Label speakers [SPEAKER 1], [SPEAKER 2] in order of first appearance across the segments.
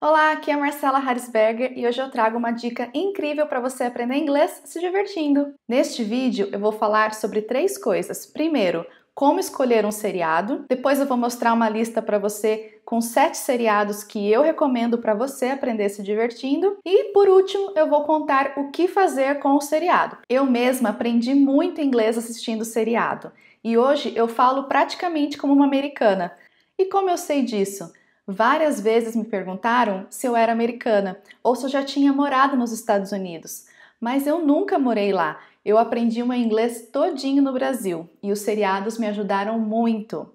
[SPEAKER 1] Olá, aqui é a Marcela Harrisberger e hoje eu trago uma dica incrível para você aprender inglês se divertindo. Neste vídeo eu vou falar sobre 3 coisas. Primeiro, como escolher um seriado. Depois eu vou mostrar uma lista para você com 7 seriados que eu recomendo para você aprender se divertindo. E por último, eu vou contar o que fazer com o seriado. Eu mesma aprendi muito inglês assistindo seriado e hoje eu falo praticamente como uma americana. E como eu sei disso? Várias vezes me perguntaram se eu era americana ou se eu já tinha morado nos Estados Unidos, mas eu nunca morei lá. Eu aprendi o meu inglês todinho no Brasil e os seriados me ajudaram muito.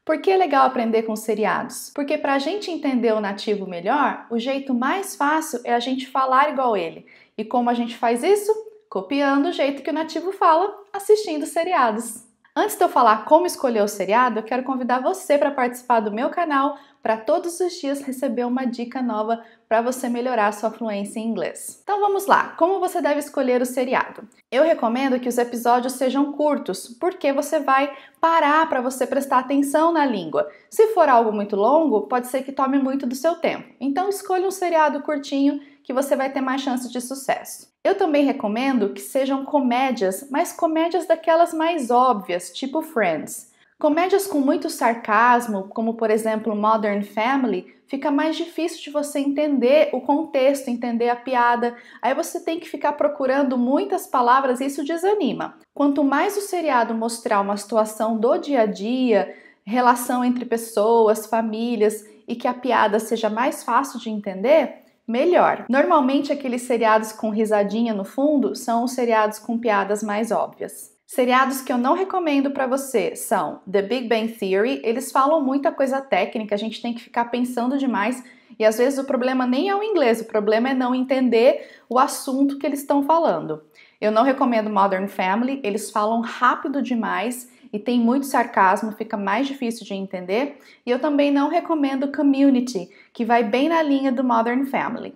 [SPEAKER 1] Por que é legal aprender com seriados? Porque para a gente entender o nativo melhor, o jeito mais fácil é a gente falar igual ele. E como a gente faz isso? Copiando o jeito que o nativo fala, assistindo seriados. Antes de eu falar como escolher o seriado, eu quero convidar você para participar do meu canal para todos os dias receber uma dica nova para você melhorar a sua fluência em inglês. Então vamos lá, como você deve escolher o seriado? Eu recomendo que os episódios sejam curtos, porque você vai parar para você prestar atenção na língua. Se for algo muito longo, pode ser que tome muito do seu tempo. Então escolha um seriado curtinho que você vai ter mais chance de sucesso. Eu também recomendo que sejam comédias, mas comédias daquelas mais óbvias, tipo Friends. Comédias com muito sarcasmo, como por exemplo Modern Family, fica mais difícil de você entender o contexto, entender a piada. Aí você tem que ficar procurando muitas palavras e isso desanima. Quanto mais o seriado mostrar uma situação do dia a dia, relação entre pessoas, famílias e que a piada seja mais fácil de entender, melhor. Normalmente aqueles seriados com risadinha no fundo são os seriados com piadas mais óbvias. Seriados que eu não recomendo para você são The Big Bang Theory. Eles falam muita coisa técnica, a gente tem que ficar pensando demais e às vezes o problema nem é o inglês, o problema é não entender o assunto que eles estão falando. Eu não recomendo Modern Family, eles falam rápido demais e tem muito sarcasmo, fica mais difícil de entender. E eu também não recomendo Community, que vai bem na linha do Modern Family.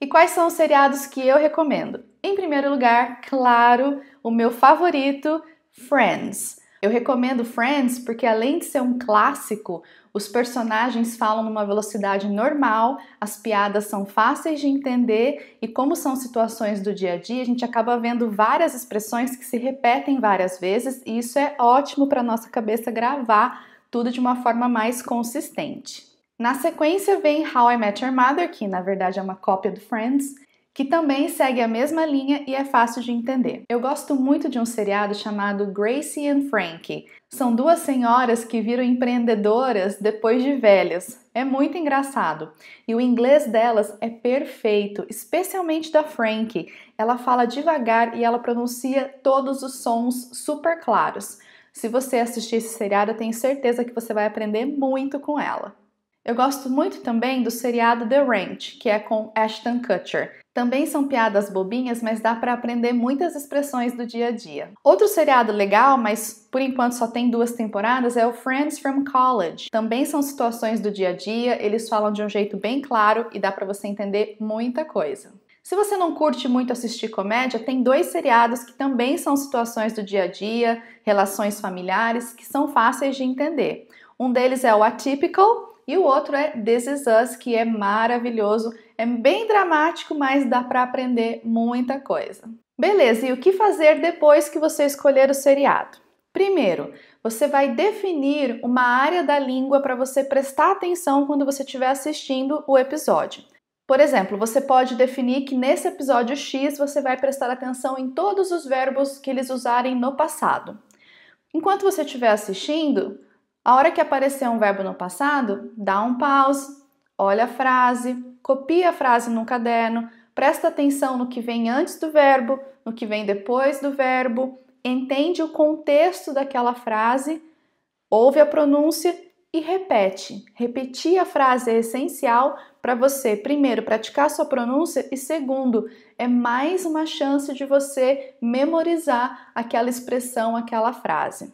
[SPEAKER 1] E quais são os seriados que eu recomendo? Em primeiro lugar, claro, o meu favorito, Friends. Eu recomendo Friends porque além de ser um clássico, os personagens falam numa velocidade normal, as piadas são fáceis de entender e como são situações do dia a dia, a gente acaba vendo várias expressões que se repetem várias vezes e isso é ótimo para a nossa cabeça gravar tudo de uma forma mais consistente. Na sequência vem How I Met Your Mother, que na verdade é uma cópia do Friends, que também segue a mesma linha e é fácil de entender. Eu gosto muito de um seriado chamado Gracie and Frankie. São 2 senhoras que viram empreendedoras depois de velhas. É muito engraçado. E o inglês delas é perfeito, especialmente da Frankie. Ela fala devagar e ela pronuncia todos os sons super claros. Se você assistir esse seriado, eu tenho certeza que você vai aprender muito com ela. Eu gosto muito também do seriado The Ranch, que é com Ashton Kutcher. Também são piadas bobinhas, mas dá para aprender muitas expressões do dia a dia. Outro seriado legal, mas por enquanto só tem 2 temporadas, é o Friends from College. Também são situações do dia a dia, eles falam de um jeito bem claro e dá para você entender muita coisa. Se você não curte muito assistir comédia, tem 2 seriados que também são situações do dia a dia, relações familiares, que são fáceis de entender. Um deles é o Atypical, e o outro é This Is Us, que é maravilhoso, é bem dramático, mas dá para aprender muita coisa. Beleza, e o que fazer depois que você escolher o seriado? Primeiro, você vai definir uma área da língua para você prestar atenção quando você estiver assistindo o episódio. Por exemplo, você pode definir que nesse episódio X você vai prestar atenção em todos os verbos que eles usarem no passado. Enquanto você estiver assistindo, a hora que aparecer um verbo no passado, dá um pause, olha a frase, copia a frase num caderno, presta atenção no que vem antes do verbo, no que vem depois do verbo, entende o contexto daquela frase, ouve a pronúncia e repete. Repetir a frase é essencial para você, primeiro, praticar sua pronúncia e segundo, é mais uma chance de você memorizar aquela expressão, aquela frase.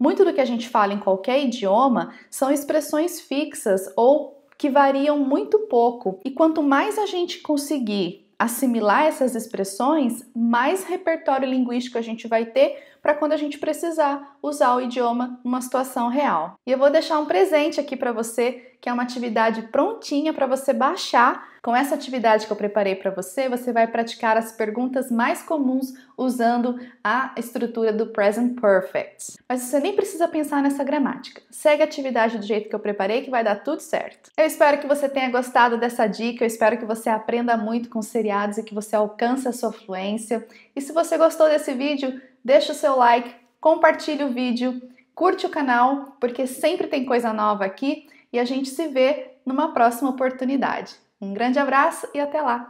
[SPEAKER 1] Muito do que a gente fala em qualquer idioma são expressões fixas ou que variam muito pouco. E quanto mais a gente conseguir assimilar essas expressões, mais repertório linguístico a gente vai ter para quando a gente precisar usar o idioma numa situação real. E eu vou deixar um presente aqui para você, que é uma atividade prontinha para você baixar. Com essa atividade que eu preparei para você, você vai praticar as perguntas mais comuns usando a estrutura do Present Perfect. Mas você nem precisa pensar nessa gramática. Segue a atividade do jeito que eu preparei que vai dar tudo certo. Eu espero que você tenha gostado dessa dica, eu espero que você aprenda muito com seriados e que você alcance a sua fluência. E se você gostou desse vídeo, deixa o seu like, compartilhe o vídeo, curte o canal, porque sempre tem coisa nova aqui e a gente se vê numa próxima oportunidade. Um grande abraço e até lá!